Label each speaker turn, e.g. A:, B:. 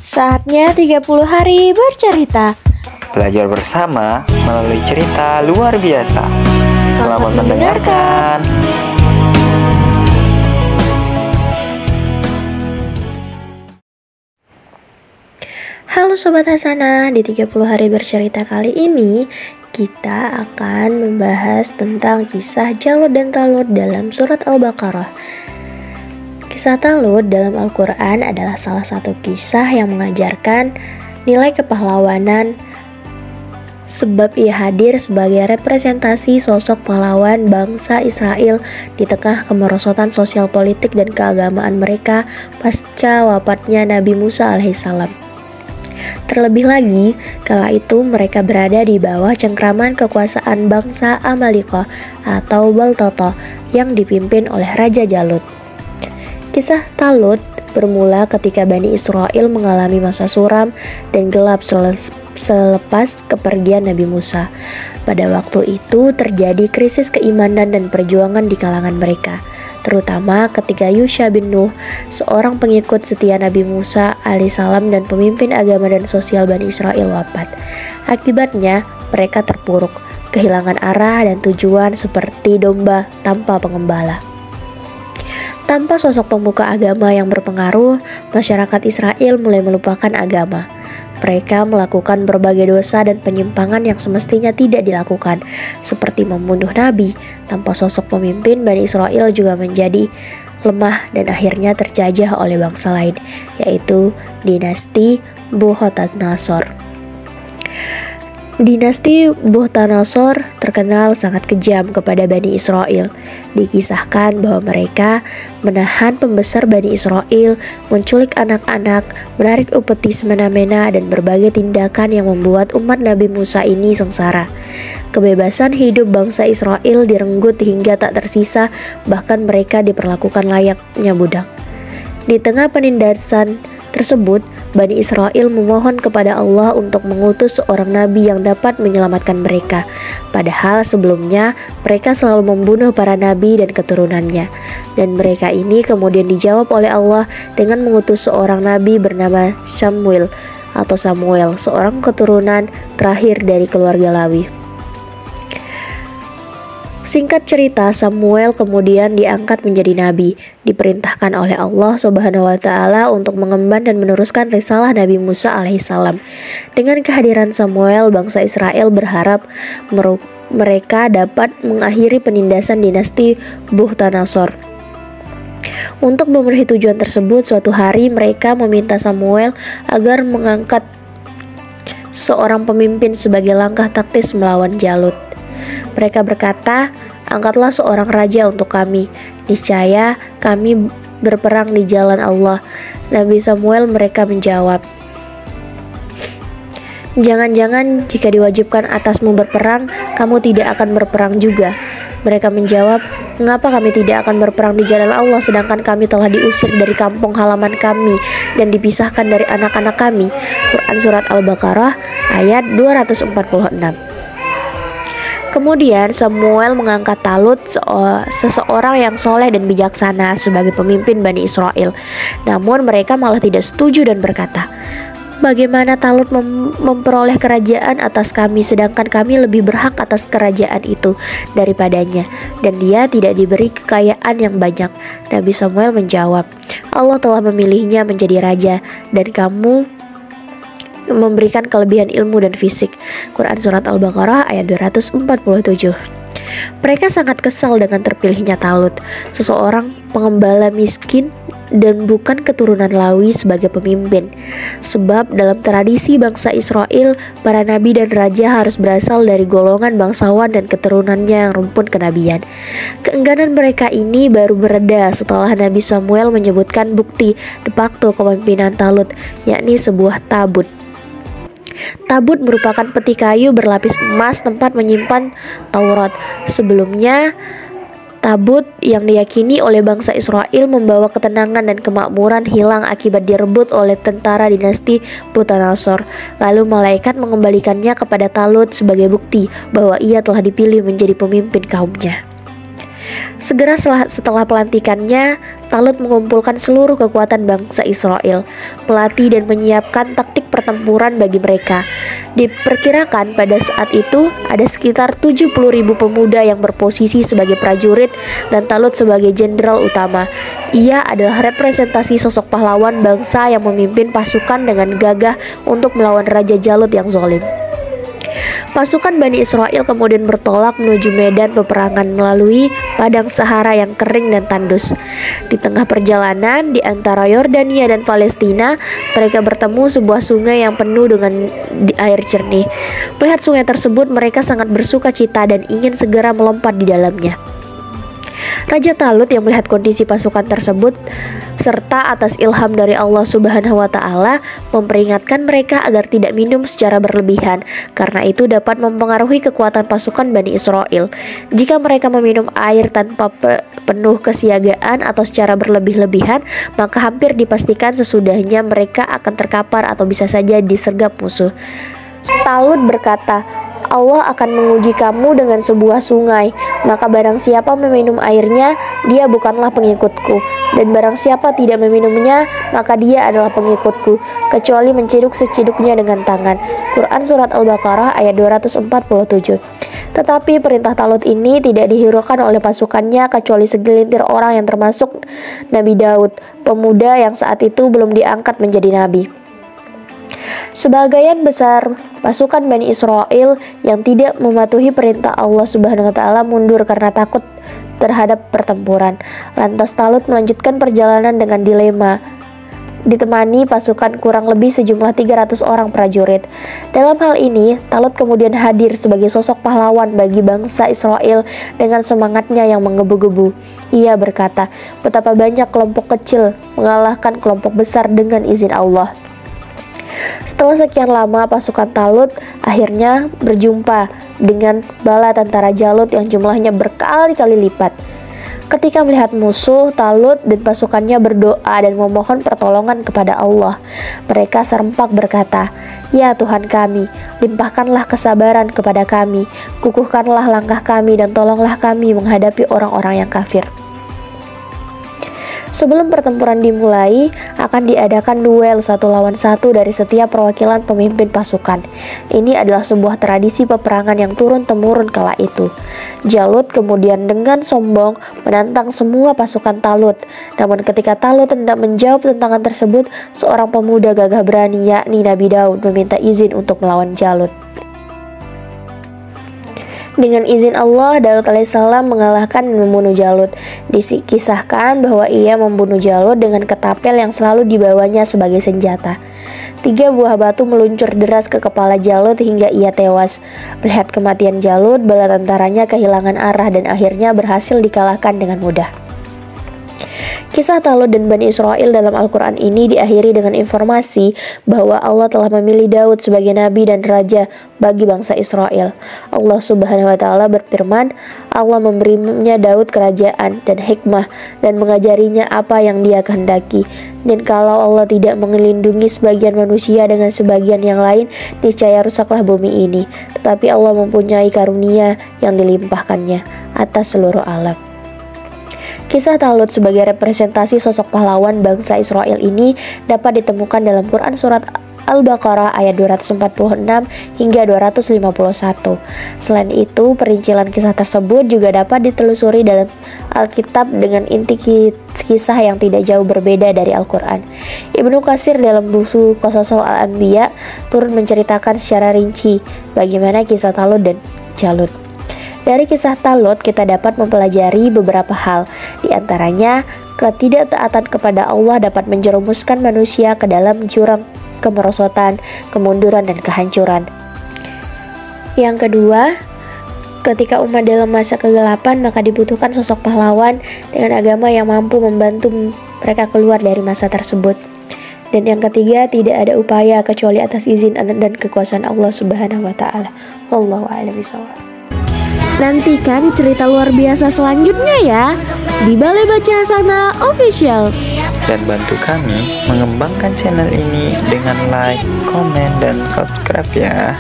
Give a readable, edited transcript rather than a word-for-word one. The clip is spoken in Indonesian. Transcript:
A: Saatnya 30 hari bercerita.
B: Belajar bersama melalui cerita luar biasa. Selamat mendengarkan.
A: Halo Sobat Hasanah, di 30 hari bercerita kali ini kita akan membahas tentang kisah Jalut dan Talut dalam surat Al-Baqarah. Kisah Talut dalam Al-Quran adalah salah satu kisah yang mengajarkan nilai kepahlawanan sebab ia hadir sebagai representasi sosok pahlawan bangsa Israel di tengah kemerosotan sosial politik dan keagamaan mereka pasca wafatnya Nabi Musa alaihissalam. Terlebih lagi, kala itu mereka berada di bawah cengkraman kekuasaan bangsa Amalika atau Baltata yang dipimpin oleh Raja Jalut. Kisah Talut bermula ketika Bani Israel mengalami masa suram dan gelap selepas kepergian Nabi Musa. Pada waktu itu terjadi krisis keimanan dan perjuangan di kalangan mereka, terutama ketika Yusha bin Nuh, seorang pengikut setia Nabi Musa alaihissalam dan pemimpin agama dan sosial Bani Israel wafat. Akibatnya mereka terpuruk, kehilangan arah dan tujuan seperti domba tanpa pengembala. Tanpa sosok pemuka agama yang berpengaruh, masyarakat Israel mulai melupakan agama. Mereka melakukan berbagai dosa dan penyimpangan yang semestinya tidak dilakukan, seperti membunuh nabi. Tanpa sosok pemimpin, Bani Israel juga menjadi lemah dan akhirnya terjajah oleh bangsa lain, yaitu dinasti Bukhtanasor. Dinasti Bukhtanasor terkenal sangat kejam kepada Bani Israel. Dikisahkan bahwa mereka menahan pembesar Bani Israel, menculik anak-anak, menarik upeti semena-mena, dan berbagai tindakan yang membuat umat Nabi Musa ini sengsara. Kebebasan hidup bangsa Israel direnggut hingga tak tersisa, bahkan mereka diperlakukan layaknya budak. Di tengah penindasan tersebut, Bani Israel memohon kepada Allah untuk mengutus seorang nabi yang dapat menyelamatkan mereka. Padahal sebelumnya mereka selalu membunuh para nabi dan keturunannya. Dan mereka ini kemudian dijawab oleh Allah dengan mengutus seorang nabi bernama Samuel, seorang keturunan terakhir dari keluarga Lawi. Singkat cerita, Samuel kemudian diangkat menjadi nabi, diperintahkan oleh Allah Subhanahu wa taala untuk mengemban dan meneruskan risalah Nabi Musa alaihissalam. Dengan kehadiran Samuel, bangsa Israel berharap mereka dapat mengakhiri penindasan dinasti Bukhtanasor. Untuk memenuhi tujuan tersebut, suatu hari mereka meminta Samuel agar mengangkat seorang pemimpin sebagai langkah taktis melawan Jalut. Mereka berkata, "Angkatlah seorang raja untuk kami. Niscaya kami berperang di jalan Allah." Nabi Samuel mereka menjawab, "Jangan-jangan jika diwajibkan atasmu berperang, kamu tidak akan berperang juga." Mereka menjawab, "Mengapa kami tidak akan berperang di jalan Allah sedangkan kami telah diusir dari kampung halaman kami dan dipisahkan dari anak-anak kami?" Quran Surat Al-Baqarah ayat 246. Kemudian Samuel mengangkat Talut, seseorang yang soleh dan bijaksana, sebagai pemimpin Bani Israel. Namun mereka malah tidak setuju dan berkata, "Bagaimana Talut memperoleh kerajaan atas kami sedangkan kami lebih berhak atas kerajaan itu daripadanya, dan dia tidak diberi kekayaan yang banyak?" Nabi Samuel menjawab, "Allah telah memilihnya menjadi raja dan kamu memberikan kelebihan ilmu dan fisik." Quran Surat Al-Baqarah ayat 247. Mereka sangat kesal dengan terpilihnya Talut, seseorang pengembala miskin dan bukan keturunan Lawi, sebagai pemimpin. Sebab dalam tradisi bangsa Israel, para nabi dan raja harus berasal dari golongan bangsawan dan keturunannya yang rumpun kenabian. Keengganan mereka ini baru mereda setelah Nabi Samuel menyebutkan bukti de facto kepemimpinan Talut, yakni sebuah tabut. Tabut merupakan peti kayu berlapis emas tempat menyimpan Taurat. Sebelumnya, tabut yang diyakini oleh bangsa Israel membawa ketenangan dan kemakmuran hilang akibat direbut oleh tentara dinasti Bukhtanasor. Lalu malaikat mengembalikannya kepada Talut sebagai bukti bahwa ia telah dipilih menjadi pemimpin kaumnya. Segera setelah pelantikannya, Talut mengumpulkan seluruh kekuatan bangsa Israel, melatih dan menyiapkan taktik pertempuran bagi mereka. Diperkirakan pada saat itu ada sekitar 70.000 pemuda yang berposisi sebagai prajurit dan Talut sebagai jenderal utama. Ia adalah representasi sosok pahlawan bangsa yang memimpin pasukan dengan gagah untuk melawan Raja Jalut yang zalim. Pasukan Bani Israel kemudian bertolak menuju medan peperangan melalui padang Sahara yang kering dan tandus. Di tengah perjalanan di antara Yordania dan Palestina, mereka bertemu sebuah sungai yang penuh dengan air jernih. Melihat sungai tersebut, mereka sangat bersuka cita dan ingin segera melompat di dalamnya. Raja Talut yang melihat kondisi pasukan tersebut serta atas ilham dari Allah Subhanahu wa Ta'ala memperingatkan mereka agar tidak minum secara berlebihan, karena itu dapat mempengaruhi kekuatan pasukan Bani Israel. Jika mereka meminum air tanpa penuh kesiagaan atau secara berlebih-lebihan, maka hampir dipastikan sesudahnya mereka akan terkapar atau bisa saja disergap musuh. Talut berkata, Allah akan menguji kamu dengan sebuah sungai, maka barang siapa meminum airnya, dia bukanlah pengikutku, dan barang siapa tidak meminumnya, maka dia adalah pengikutku, kecuali menciduk seciduknya dengan tangan. Quran Surat Al-Baqarah ayat 247. Tetapi perintah Talut ini tidak dihiraukan oleh pasukannya kecuali segelintir orang yang termasuk Nabi Daud, pemuda yang saat itu belum diangkat menjadi nabi. Sebagian besar pasukan Bani Israel yang tidak mematuhi perintah Allah Subhanahu wa Ta'ala mundur karena takut terhadap pertempuran. Lantas Talut melanjutkan perjalanan dengan dilema, ditemani pasukan kurang lebih sejumlah 300 orang prajurit. Dalam hal ini, Talut kemudian hadir sebagai sosok pahlawan bagi bangsa Israel dengan semangatnya yang menggebu-gebu. Ia berkata, betapa banyak kelompok kecil mengalahkan kelompok besar dengan izin Allah. Setelah sekian lama, pasukan Talut akhirnya berjumpa dengan bala tentara Jalut yang jumlahnya berkali-kali lipat. Ketika melihat musuh, Talut dan pasukannya berdoa dan memohon pertolongan kepada Allah. Mereka serempak berkata, "Ya Tuhan kami, limpahkanlah kesabaran kepada kami, kukuhkanlah langkah kami dan tolonglah kami menghadapi orang-orang yang kafir." Sebelum pertempuran dimulai, akan diadakan duel 1 lawan 1 dari setiap perwakilan pemimpin pasukan. Ini adalah sebuah tradisi peperangan yang turun-temurun kala itu. Jalut kemudian dengan sombong menantang semua pasukan Talut. Namun ketika Talut hendak menjawab tantangan tersebut, seorang pemuda gagah berani yakni Nabi Daud meminta izin untuk melawan Jalut. Dengan izin Allah, Daud alaihissalam mengalahkan dan membunuh Jalut. Dikisahkan bahwa ia membunuh Jalut dengan ketapel yang selalu dibawanya sebagai senjata. 3 buah batu meluncur deras ke kepala Jalut hingga ia tewas. Melihat kematian Jalut, bala tentaranya kehilangan arah dan akhirnya berhasil dikalahkan dengan mudah. Kisah Talut dan Bani Israel dalam Al-Quran ini diakhiri dengan informasi bahwa Allah telah memilih Daud sebagai nabi dan raja bagi bangsa Israel. Allah Subhanahu wa Ta'ala berfirman, Allah memberinya Daud kerajaan dan hikmah dan mengajarinya apa yang dia kehendaki. Dan kalau Allah tidak melindungi sebagian manusia dengan sebagian yang lain, niscaya rusaklah bumi ini. Tetapi Allah mempunyai karunia yang dilimpahkannya atas seluruh alam. Kisah Talut sebagai representasi sosok pahlawan bangsa Israel ini dapat ditemukan dalam Quran Surat Al-Baqarah ayat 246 hingga 251. Selain itu, perincilan kisah tersebut juga dapat ditelusuri dalam Alkitab dengan inti kisah yang tidak jauh berbeda dari Al-Quran. Ibnu Katsir dalam buku Qasas Al-Anbiya turut menceritakan secara rinci bagaimana kisah Talut dan Jalut. Dari kisah Talut kita dapat mempelajari beberapa hal, di antaranya ketidaktaatan kepada Allah dapat menjerumuskan manusia ke dalam jurang kemerosotan, kemunduran, dan kehancuran. Yang kedua, ketika umat dalam masa kegelapan, maka dibutuhkan sosok pahlawan dengan agama yang mampu membantu mereka keluar dari masa tersebut. Dan yang ketiga, tidak ada upaya kecuali atas izin dan kekuasaan Allah Subhanahu wa Ta'ala. Wallahu a'lam bishawab.
C: Nantikan cerita luar biasa selanjutnya ya di Balai Baca Hasanah Official.
B: Dan bantu kami mengembangkan channel ini dengan like, komen, dan subscribe ya.